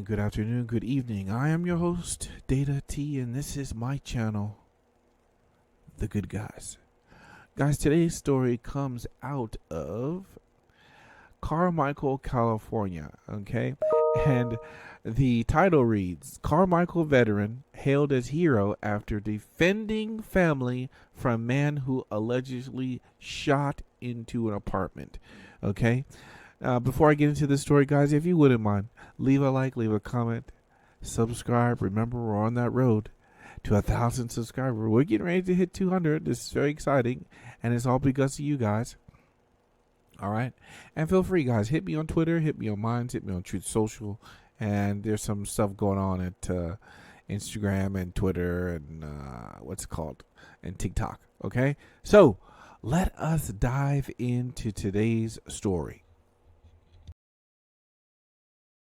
morning, good afternoon, good evening. I am your host, Data T, and this is my channel, The Good Guys. Guys, today's story comes out of Carmichael, California, okay? And the title reads, Carmichael veteran hailed as hero after defending family from man who allegedly shot into an apartment, okay? Before I get into this story, guys, if you wouldn't mind, leave a like, leave a comment, subscribe. Remember, we're on that road to 1,000 subscribers. We're getting ready to hit 200. This is very exciting, and it's all because of you guys. All right, and feel free, guys, hit me on Twitter, hit me on Minds, hit me on TruthSocial, and there's some stuff going on at Instagram and Twitter and and TikTok. Okay, so let us dive into today's story.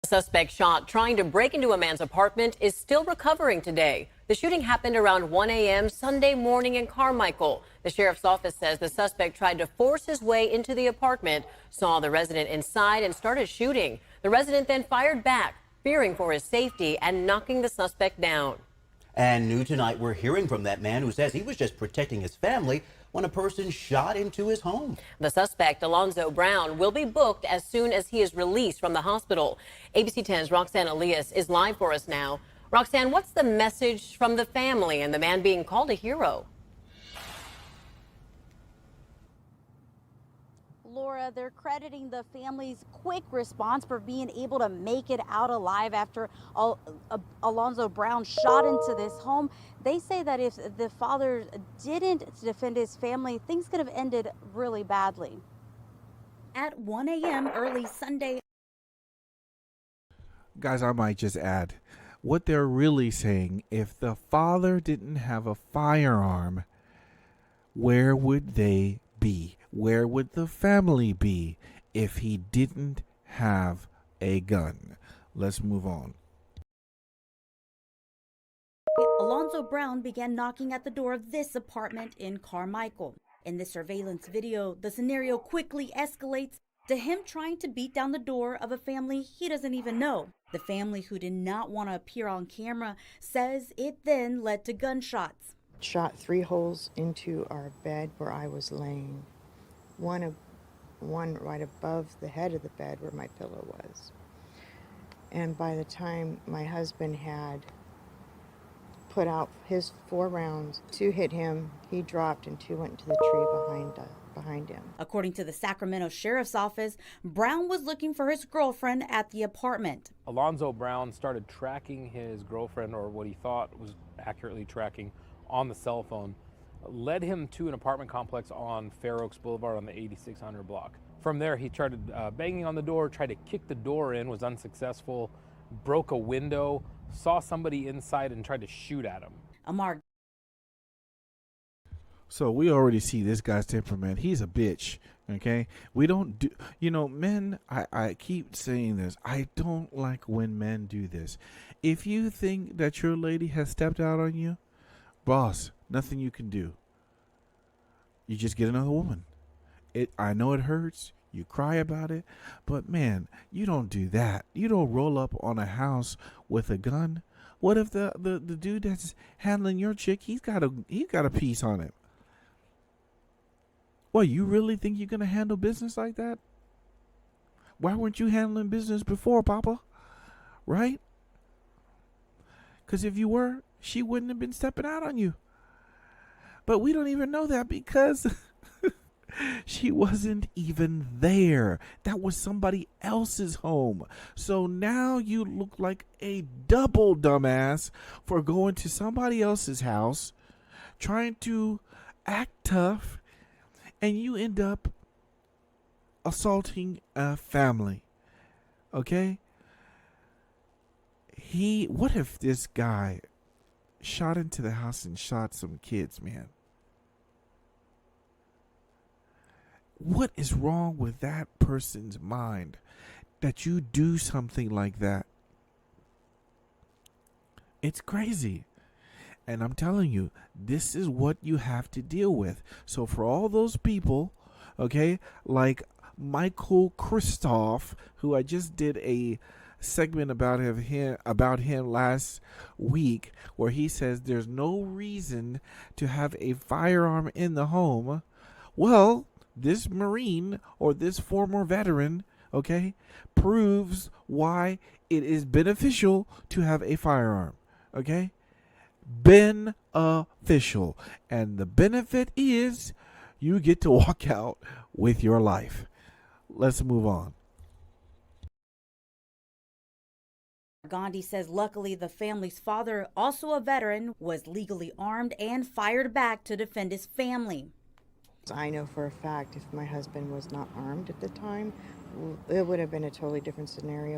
A suspect shot trying to break into a man's apartment is still recovering today. The shooting happened around 1 a.m. Sunday morning in Carmichael. The sheriff's office says the suspect tried to force his way into the apartment, saw the resident inside, and started shooting. The resident then fired back, fearing for his safety and knocking the suspect down. And new tonight, we're hearing from that man who says he was just protecting his family when a person shot into his home. The suspect, Alonzo Brown, will be booked as soon as he is released from the hospital. ABC 10's Roxanne Elias is live for us now. Roxanne, what's the message from the family and the man being called a hero? Laura, they're crediting the family's quick response for being able to make it out alive after Alonzo Brown shot into this home. They say that if the father didn't defend his family, things could have ended really badly. At 1 a.m. early Sunday. Guys, I might just add, what they're really saying, if the father didn't have a firearm, where would they be? Where would the family be if he didn't have a gun? Let's move on. Alonzo Brown began knocking at the door of this apartment in Carmichael. In the surveillance video, the scenario quickly escalates to him trying to beat down the door of a family he doesn't even know. The family, who did not want to appear on camera, says it then led to gunshots. Shot 3 holes into our bed where I was laying. One right above the head of the bed where my pillow was. And by the time my husband had put out his 4 rounds, 2 hit him, he dropped, and 2 went into the tree behind him. According to the Sacramento Sheriff's Office, Brown was looking for his girlfriend at the apartment. Alonzo Brown started tracking his girlfriend, or what he thought was accurately tracking, on the cell phone, led him to an apartment complex on Fair Oaks Boulevard on the 8600 block. From there, he started banging on the door, tried to kick the door in, was unsuccessful, broke a window, saw somebody inside, and tried to shoot at him. Amar. So we already see this guy's temperament. He's a bitch, okay? We don't do, men, I keep saying this. I don't like when men do this. If you think that your lady has stepped out on you, boss, nothing you can do. You just get another woman. I know it hurts. You cry about it. But, man, you don't do that. You don't roll up on a house with a gun. What if the dude that's handling your chick, he's got a piece on it? Well, you really think you're going to handle business like that? Why weren't you handling business before, Papa? Right? Because if you were, she wouldn't have been stepping out on you. But we don't even know that because she wasn't even there. That was somebody else's home. So now you look like a double dumbass for going to somebody else's house, trying to act tough, and you end up assaulting a family. Okay? What if this guy shot into the house and shot some kids, man? What is wrong with that person's mind that you do something like that? It's crazy. And I'm telling you, this is what you have to deal with. So for all those people, okay, like Michael Kristoff, who I just did a segment about him last week, where he says there's no reason to have a firearm in the home. Well, this Marine or this former veteran, okay, proves why it is beneficial to have a firearm. Okay, beneficial, and the benefit is you get to walk out with your life. Let's move on. Gandhi says luckily the family's father, also a veteran, was legally armed and fired back to defend his family. I know for a fact if my husband was not armed at the time, it would have been a totally different scenario.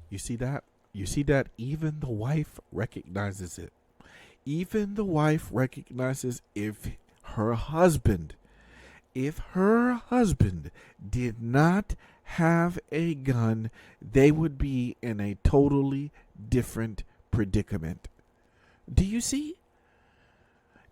You see that? You see that? Even the wife recognizes it. Even the wife recognizes if her husband did not have a gun, they would be in a totally different predicament. Do you see?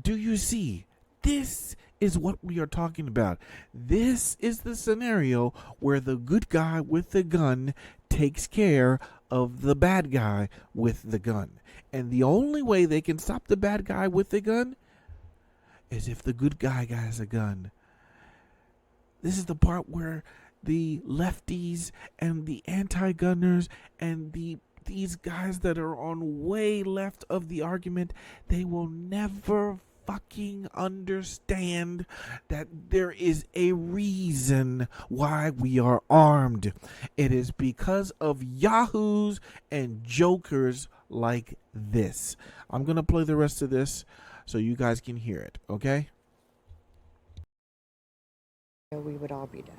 Do you see? This is what we are talking about. This is the scenario where the good guy with the gun takes care of the bad guy with the gun. And the only way they can stop the bad guy with the gun is if the good guy has a gun. This is the part where the lefties and the anti-gunners and these guys that are on way left of the argument, they will never fucking understand that there is a reason why we are armed. It is because of yahoos and jokers like this. I'm gonna play the rest of this so you guys can hear it, okay? We would all be dead.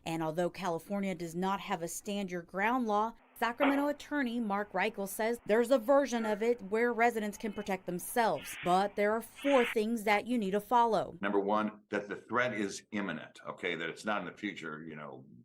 And although California does not have a stand your ground law, Sacramento attorney Mark Reichel says there's a version of it where residents can protect themselves. But there are 4 things that you need to follow. Number one, that the threat is imminent, okay? That it's not in the future,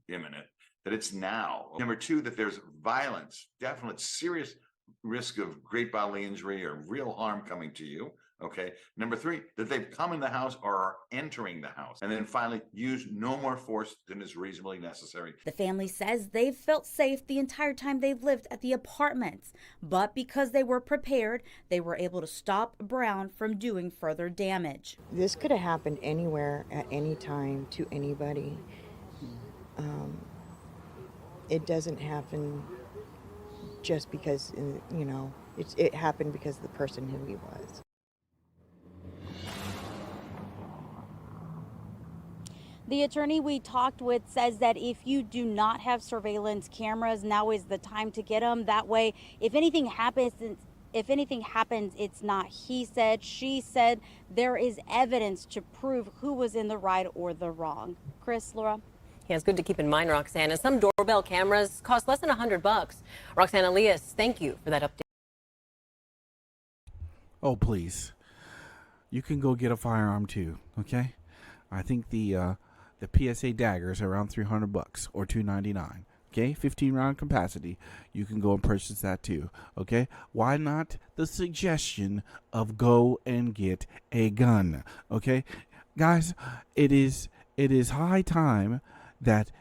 imminent, that it's now. Number 2, that there's violence, definite serious risk of great bodily injury or real harm coming to you. Okay. Number 3, that they've come in the house or are entering the house. And then finally, use no more force than is reasonably necessary. The family says they've felt safe the entire time they've lived at the apartments. But because they were prepared, they were able to stop Brown from doing further damage. This could have happened anywhere at any time to anybody. It doesn't happen just because, it happened because of the person who he was. The attorney we talked with says that if you do not have surveillance cameras, now is the time to get them. That way, if anything happens, it's not he said, she said. There is evidence to prove who was in the right or the wrong. Chris, Laura? Yeah, it's good to keep in mind, Roxanne. And some doorbell cameras cost less than $100. Roxanne Elias, thank you for that update. Oh, please. You can go get a firearm too, okay? I think the PSA daggers are around $300 or $299. Okay, 15 round capacity. You can go and purchase that too. Okay, why not the suggestion of go and get a gun? Okay, guys, it is high time that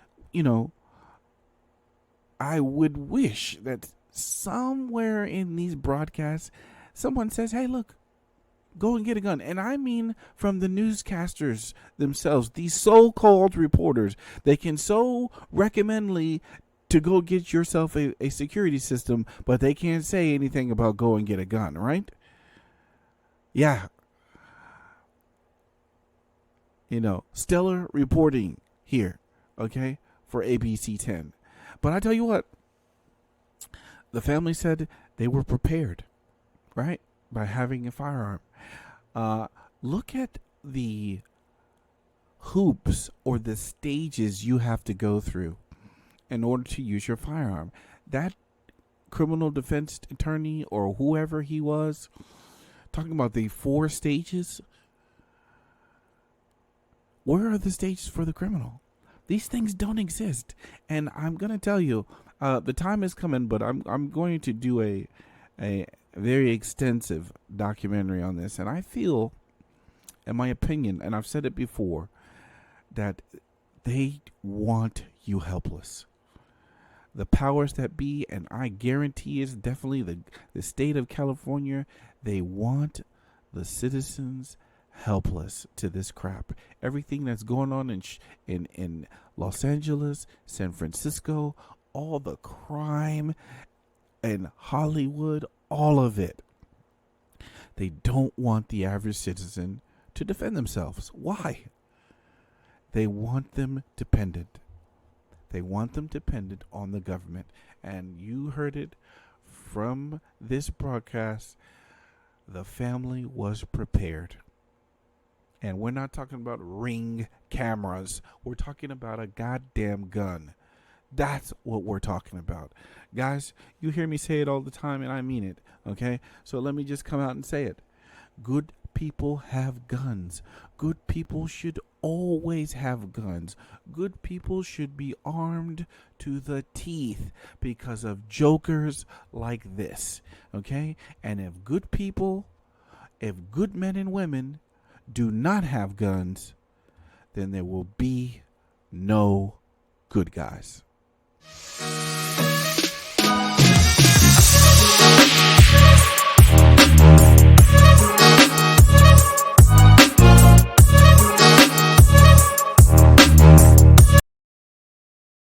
I would wish that somewhere in these broadcasts someone says, "Hey, look, go and get a gun." And I mean from the newscasters themselves, these so-called reporters. They can so recommendly to go get yourself a security system, but they can't say anything about go and get a gun, right? Yeah. Stellar reporting here, okay, for ABC 10. But I tell you what, the family said they were prepared, right, by having a firearm. Look at the hoops or the stages you have to go through in order to use your firearm. That criminal defense attorney or whoever he was talking about the 4 stages. Where are the stages for the criminal? These things don't exist. And I'm going to tell you, the time is coming, but I'm going to do a very extensive documentary on this, and I feel, in my opinion, and I've said it before, that they want you helpless. the powers that be, and I guarantee it's definitely the state of California, they want the citizens helpless to this crap. Everything that's going on in Los Angeles, San Francisco, all the crime in Hollywood, all of it. They don't want the average citizen to defend themselves. Why? They want them dependent. They want them dependent on the government. And you heard it from this broadcast. The family was prepared. And we're not talking about Ring cameras. We're talking about a goddamn gun. That's what we're talking about. Guys, you hear me say it all the time, and I mean it, okay? So let me just come out and say it. Good people have guns. Good people should always have guns. Good people should be armed to the teeth because of jokers like this, okay? And if good people, if good men and women do not have guns, then there will be no good guys.